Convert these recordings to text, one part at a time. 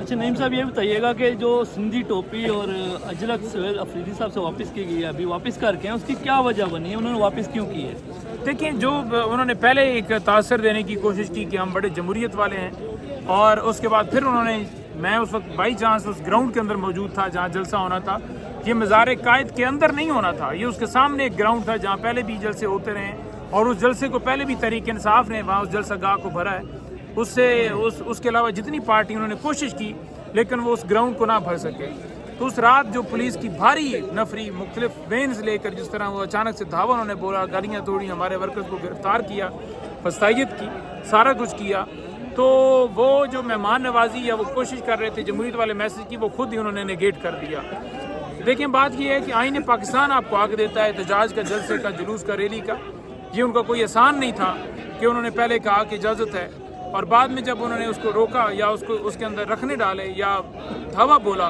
अच्छा नईम साहब, ये बताइएगा कि जो सिंधी टोपी और अजरक सुहेल अफरीदी साहब से वापस की गई है, अभी वापस करके हैं, उसकी क्या वजह बनी है, उन्होंने वापस क्यों की है? देखिए, जो उन्होंने पहले एक तासर देने की कोशिश की कि हम बड़े जमहूरियत वाले हैं, और उसके बाद फिर उन्होंने, मैं उस वक्त बाई चांस उस ग्राउंड के अंदर मौजूद था जहाँ जलसा होना था। ये मज़ार कायद के अंदर नहीं होना था, ये उसके सामने एक ग्राउंड था जहाँ पहले भी जलसे होते रहे, और उस जलसे को पहले भी तहरीक इंसाफ ने वहाँ उस जलसा गाह को भरा है। उसके अलावा जितनी पार्टी उन्होंने कोशिश की, लेकिन वो उस ग्राउंड को ना भर सके। तो उस रात जो पुलिस की भारी नफरी मुख्तलिफ वेन्स लेकर जिस तरह वो अचानक से धावा, उन्होंने बोला, गाड़ियाँ तोड़ी, हमारे वर्कर्स को गिरफ्तार किया, फसाइयत की, सारा कुछ किया, तो वो जो मेहमान नवाजी या वो कोशिश कर रहे थे जमहूरियत वाले मैसेज की, वो खुद ही उन्होंने नेगेट कर दिया। देखिए, बात ये है कि आईन पाकिस्तान आपको आगे देता है एहतजाज का, जलसे का, जुलूस का, रैली का। ये उनका कोई एहसान नहीं था कि उन्होंने पहले कहा कि इजाज़त है, और बाद में जब उन्होंने उसको रोका या उसको उसके अंदर रखने डाले या धावा बोला,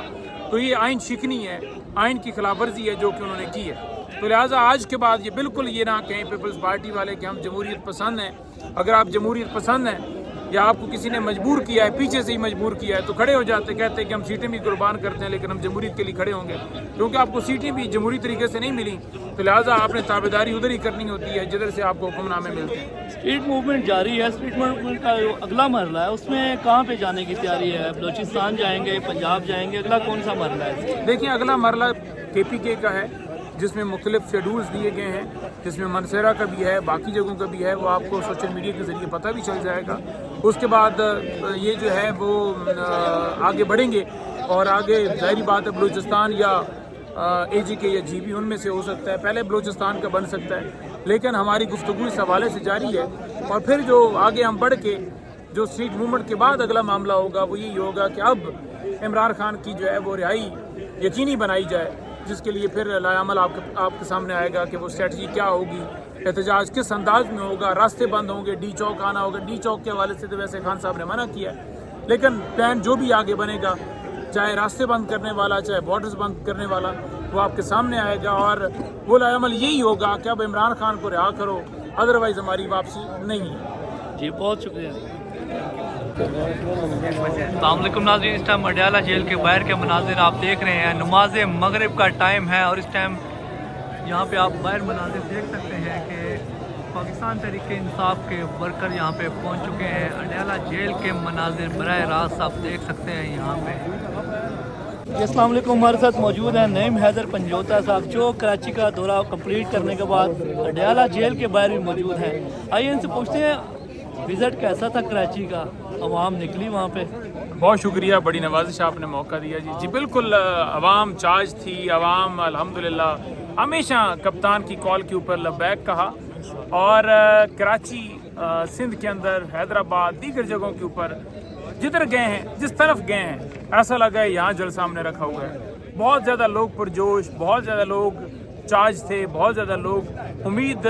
तो ये आइन शिकनी है, आइन की खिलाफ वर्जी है जो कि उन्होंने की है। तो लिहाजा आज के बाद ये बिल्कुल ये ना कहें पीपल्स पार्टी वाले कि हम जमहूरियत पसंद हैं। अगर आप जमहूरियत पसंद हैं या आपको किसी ने मजबूर किया है, पीछे से ही मजबूर किया है, तो खड़े हो जाते, कहते हैं कि हम सीटें भी कुर्बान करते हैं, लेकिन हम जमहूरियत के लिए खड़े होंगे, क्योंकि आपको सीटें भी जमहूरी तरीके से नहीं मिली, तो लिहाजा आपने ताबेदारी उधर ही करनी होती है जिधर से आपको हुक्मनामे मिलते हैं। स्ट्रीट मूवमेंट जारी है, स्ट्रीट मूवमेंट का जो अगला मरला है उसमें कहाँ पे जाने की तैयारी है? बलूचिस्तान जाएंगे, पंजाब जाएंगे, अगला कौन सा मरला है? देखिए, अगला मरला KPK का है, जिसमें मुख्तलिफ शेड्यूल्स दिए गए हैं, जिसमें मनसेरा का भी है, बाकी जगहों का भी है, वो आपको सोशल मीडिया के ज़रिए पता भी चल जाएगा। उसके बाद ये जो है वो आगे बढ़ेंगे, और आगे ज़ाहिरी बात है बलूचिस्तान या AGK या GB उनमें से हो सकता है, पहले बलूचिस्तान का बन सकता है, लेकिन हमारी गुफ्तगू इस हवाले से जारी है। और फिर जो आगे हम बढ़ के जो स्ट्रीट मूवमेंट के बाद अगला मामला होगा वो यही होगा कि अब इमरान खान की जो है वो रिहाई यकीनी बनाई जाए, जिसके लिए फिर लायामल आपके सामने आएगा कि वो स्ट्रेटजी क्या होगी, एहतजाज किस अंदाज में होगा, रास्ते बंद होंगे, D चौक आना होगा। D चौक के हवाले से तो वैसे खान साहब ने मना किया है, लेकिन प्लान जो भी आगे बनेगा, चाहे रास्ते बंद करने वाला, चाहे बॉर्डर्स बंद करने वाला, वो आपके सामने आएगा, और वो लायामल यही होगा कि अब इमरान खान को रिहा करो, अदरवाइज़ हमारी वापसी नहीं है। जी, बहुत शुक्रिया। अस्सलामुअलैकुम नाज़रीन, इस टाइम अडयाला जेल के बाहर के मनाजिर आप देख रहे हैं। नमाज मगरिब का टाइम है, और इस टाइम यहाँ पे आप बाहर मनाजिर देख सकते हैं कि पाकिस्तान तहरीक इंसाफ के वर्कर यहाँ पे पहुँच चुके हैं। अडयाला जेल के मनाजिर बराह रास्त आप देख सकते हैं यहाँ पे। अस्सलाम वालेकुम, हमारे साथ मौजूद हैं नईम हैदर पंजोता साहब, जो कराची का दौरा कंप्लीट करने के बाद अडयाला जेल के बाहर भी मौजूद हैं। आइए इनसे पूछते हैं विज़िट कैसा था कराची का, अवाम निकली वहाँ पे? बहुत शुक्रिया, बड़ी नवाजिश आपने मौका दिया जी। बिल्कुल, अवाम चार्ज थी, अवाम अल्हम्दुलिल्लाह हमेशा कप्तान की कॉल के ऊपर लब्बैक कहा, और कराची, सिंध के अंदर, हैदराबाद, दीगर जगहों के ऊपर जिधर गए हैं, जिस तरफ गए हैं, ऐसा लगा है यहाँ जल सामने रखा हुआ है। बहुत ज़्यादा लोग पुरजोश, बहुत ज़्यादा लोग चार्ज थे, बहुत ज़्यादा लोग उम्मीद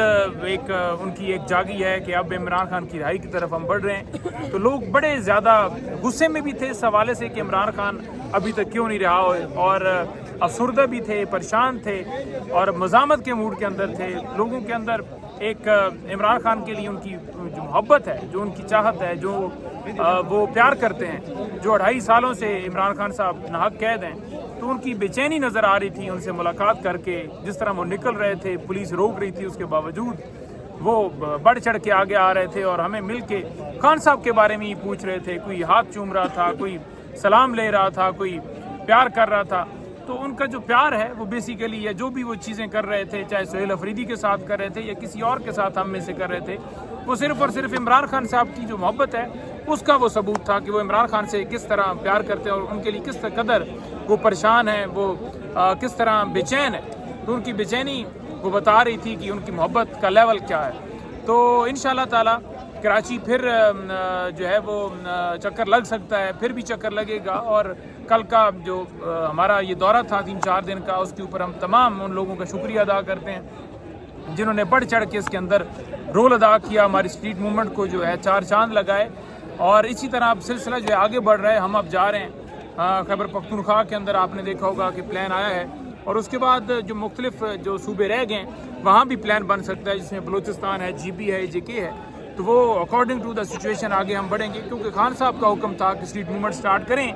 उनकी एक जागी है कि अब इमरान खान की रिहाई की तरफ हम बढ़ रहे हैं। तो लोग बड़े ज़्यादा गुस्से में भी थे इस हवाले से कि इमरान खान अभी तक क्यों नहीं रहा हो, और अफसरदा भी थे, परेशान थे, और मज़ामत के मूड के अंदर थे। लोगों के अंदर एक इमरान खान के लिए उनकी जो मोहब्बत है, जो उनकी चाहत है, जो वो प्यार करते हैं, जो 2.5 सालों से इमरान खान साहब नाहक कैद हैं, तो उनकी बेचैनी नज़र आ रही थी उनसे मुलाकात करके। जिस तरह वो निकल रहे थे, पुलिस रोक रही थी, उसके बावजूद वो बढ़ चढ़ के आगे आ रहे थे, और हमें मिल के खान साहब के बारे में ही पूछ रहे थे। कोई हाथ चूम रहा था, कोई सलाम ले रहा था, कोई प्यार कर रहा था। तो उनका जो प्यार है वो बेसिकली, या जो भी वो चीज़ें कर रहे थे, चाहे सुहेल अफरीदी के साथ कर रहे थे या किसी और के साथ हम में से कर रहे थे, वो सिर्फ़ और सिर्फ इमरान खान साहब की जो मोहब्बत है उसका वो सबूत था कि वो इमरान खान से किस तरह प्यार करते हैं, और उनके लिए किस कदर वो परेशान है, वो किस तरह बेचैन है। तो उनकी बेचैनी वो बता रही थी कि उनकी मोहब्बत का लेवल क्या है। तो इंशाअल्लाह ताला कराची फिर जो है वो चक्कर लग सकता है, फिर भी चक्कर लगेगा। और कल का जो हमारा ये दौरा था 3-4 दिन का, उसके ऊपर हम तमाम उन लोगों का शुक्रिया अदा करते हैं जिन्होंने बढ़ चढ़ के इसके अंदर रोल अदा किया, हमारी स्ट्रीट मूवमेंट को जो है 4 चांद लगाए। और इसी तरह अब सिलसिला जो है आगे बढ़ रहा है। हम अब जा रहे हैं खैबर पख्तूनख्वा के अंदर, आपने देखा होगा कि प्लान आया है, और उसके बाद जो मुख्तलिफ जो सूबे रह गए वहाँ भी प्लान बन सकता है, जिसमें बलूचिस्तान है, GB है, AJK है। तो वो अकॉर्डिंग टू द सिचुएशन आगे हम बढ़ेंगे, क्योंकि खान साहब का हुक्म था कि स्ट्रीट मूवमेंट स्टार्ट करें,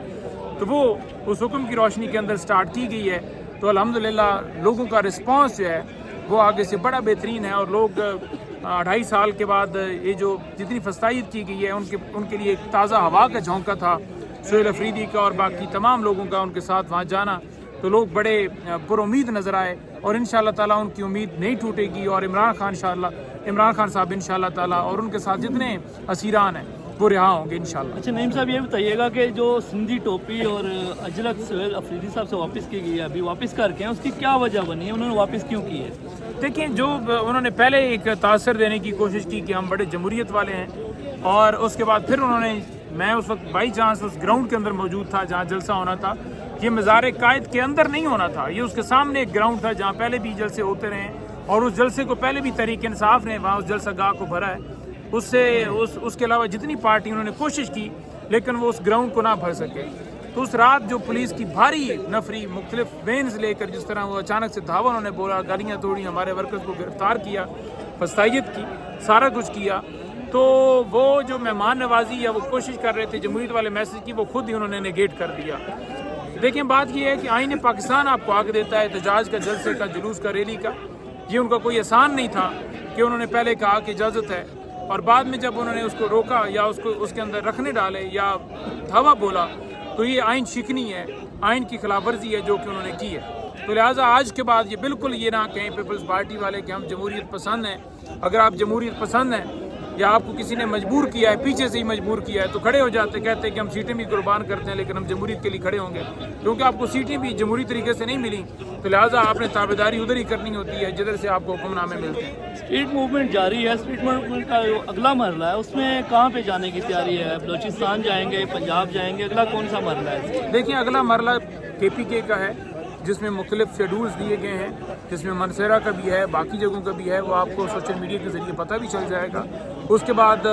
تو وہ اس حکم کی روشنی کے اندر سٹارٹ کی گئی ہے. تو الحمدللہ لوگوں کا رسپانس جو ہے وہ آگے سے بڑا بہترین ہے, اور لوگ 2.5 سال کے بعد یہ جو جتنی فستائیت کی گئی ہے ان کے لیے ایک تازہ ہوا کا جھونکا تھا سہیل افریدی کا اور باقی تمام لوگوں کا ان کے ساتھ وہاں جانا, تو لوگ بڑے پر امید نظر آئے, اور انشاءاللہ تعالیٰ ان کی امید نہیں ٹوٹے گی, اور عمران خان صاحب انشاءاللہ تعالیٰ اور ان کے ساتھ جتنے اسیران ہیں وہ رہا ہوں گے انشاءاللہ. اچھا نعیم صاحب یہ بتائیے گا کہ جو سندھی ٹوپی اور اجرک سہیل افریدی صاحب سے واپس کی گئی ہے, ابھی واپس کر کے ہیں, اس کی کیا وجہ بنی ہے, انہوں نے واپس کیوں کی ہے؟ دیکھیں, جو انہوں نے پہلے ایک تاثر دینے کی کوشش کی کہ ہم بڑے جمہوریت والے ہیں, اور اس کے بعد پھر انہوں نے, میں اس وقت بائی چانس اس گراؤنڈ کے اندر موجود تھا جہاں جلسہ ہونا تھا, یہ مزار قائد کے اندر نہیں ہونا تھا, یہ اس کے سامنے ایک گراؤنڈ تھا جہاں پہلے بھی جلسے ہوتے رہے ہیں, اور اس جلسے کو پہلے بھی تحریک انصاف نے وہاں اس جلسہ گاہ کو بھرا ہے. اس کے علاوہ جتنی پارٹی انہوں نے کوشش کی لیکن وہ اس گراؤنڈ کو نہ بھر سکے. تو اس رات جو پولیس کی بھاری نفری مختلف وینز لے کر جس طرح وہ اچانک سے دھاوا انہوں نے بولا, گاڑیاں توڑی, ہمارے ورکرز کو گرفتار کیا, فستائیت کی, سارا کچھ کیا, تو وہ جو مہمان نوازی یا وہ کوشش کر رہے تھے جمہوریت والے میسج کی, وہ خود ہی انہوں نے نیگیٹ کر دیا. دیکھیں, بات یہ ہے کہ آئین پاکستان آپ کو حق دیتا ہے احتجاج کا, جلسے کا, جلوس کا, ریلی کا. یہ ان کا کوئی احسان نہیں تھا کہ انہوں نے پہلے کہا کہ اجازت ہے, اور بعد میں جب انہوں نے اس کو روکا یا اس کے اندر رکھنے ڈالے یا دھاوا بولا, تو یہ آئین شکنی ہے, آئین کی خلاف ورزی ہے جو کہ انہوں نے کی ہے. تو لہٰذا آج کے بعد یہ بالکل یہ نہ کہیں پیپلز پارٹی والے کہ ہم جمہوریت پسند ہیں. اگر آپ جمہوریت پسند ہیں یا آپ کو کسی نے مجبور کیا ہے, پیچھے سے ہی مجبور کیا ہے, تو کھڑے ہو جاتے, کہتے ہیں کہ ہم سیٹیں بھی قربان کرتے ہیں لیکن ہم جمہوریت کے لیے کھڑے ہوں گے, کیونکہ آپ کو سیٹیں بھی جمہوری طریقے سے نہیں ملی, تو لہٰذا آپ نے تابعداری ادھر ہی کرنی ہوتی ہے جدھر سے آپ کو حکم نامے ملتے ہیں. اسٹریٹ موومنٹ جاری ہے, اسٹریٹ موومنٹ کا جو اگلا مرحلہ ہے اس میں کہاں پہ جانے کی تیاری ہے؟ بلوچستان جائیں گے, پنجاب جائیں گے, اگلا کون سا مرحلہ ہے؟ دیکھیں, اگلا مرحلہ KPK کا ہے جس میں مختلف شیڈولز دیے گئے ہیں, جس میں منصیرہ کا بھی ہے, باقی جگہوں کا بھی ہے, وہ آپ کو سوشل میڈیا کے ذریعے پتہ بھی چل جائے گا. اس کے بعد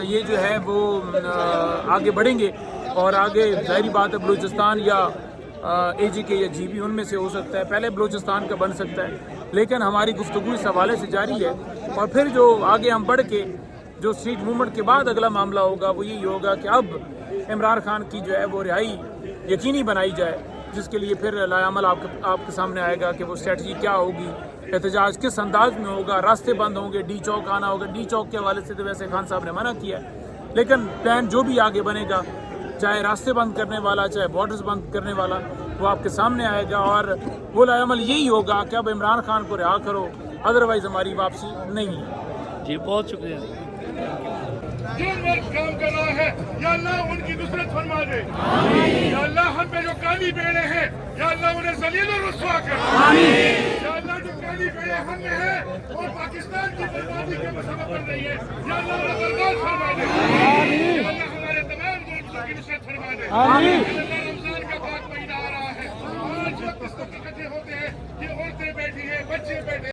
یہ جو ہے وہ آگے بڑھیں گے, اور آگے ظاہری بات ہے بلوچستان یا AGK یا GB ان میں سے ہو سکتا ہے, پہلے بلوچستان کا بن سکتا ہے, لیکن ہماری گفتگو اس حوالے سے جاری ہے. اور پھر جو آگے ہم بڑھ کے جو اسٹریٹ موومنٹ کے بعد اگلا معاملہ ہوگا وہ یہی ہوگا کہ اب عمران خان کی جو ہے وہ رہائی یقینی بنائی جائے, جس کے لیے پھر لائعمل آپ کے سامنے آئے گا کہ وہ اسٹریٹجی کیا ہوگی, احتجاج کس انداز میں ہوگا, راستے بند ہوں گے, ڈی چوک آنا ہوگا. ڈی چوک کے حوالے سے تو ویسے خان صاحب نے منع کیا ہے, لیکن پلان جو بھی آگے بنے گا, چاہے راستے بند کرنے والا, چاہے بارڈرز بند کرنے والا, وہ آپ کے سامنے آئے گا, اور وہ لائعمل یہی ہوگا کہ اب عمران خان کو رہا کرو, ادروائز ہماری واپسی نہیں ہے. جی بہت شکریہ. جو مرد کام کر رہا ہے یا اللہ ان کی نصرت فرما دے, یا اللہ ہم پہ جو کالی بیڑے ہیں یا اللہ انہیں ذلیل و رسوا کر, یا اللہ جو کالی بیڑے ہم میں ہیں اور پاکستان کی بربادی کے مسئلہ بن رہی ہے, یا اللہ انہیں برباد فرما دے, یا اللہ ہمارے تمام دوستوں کی نصرت فرما دے.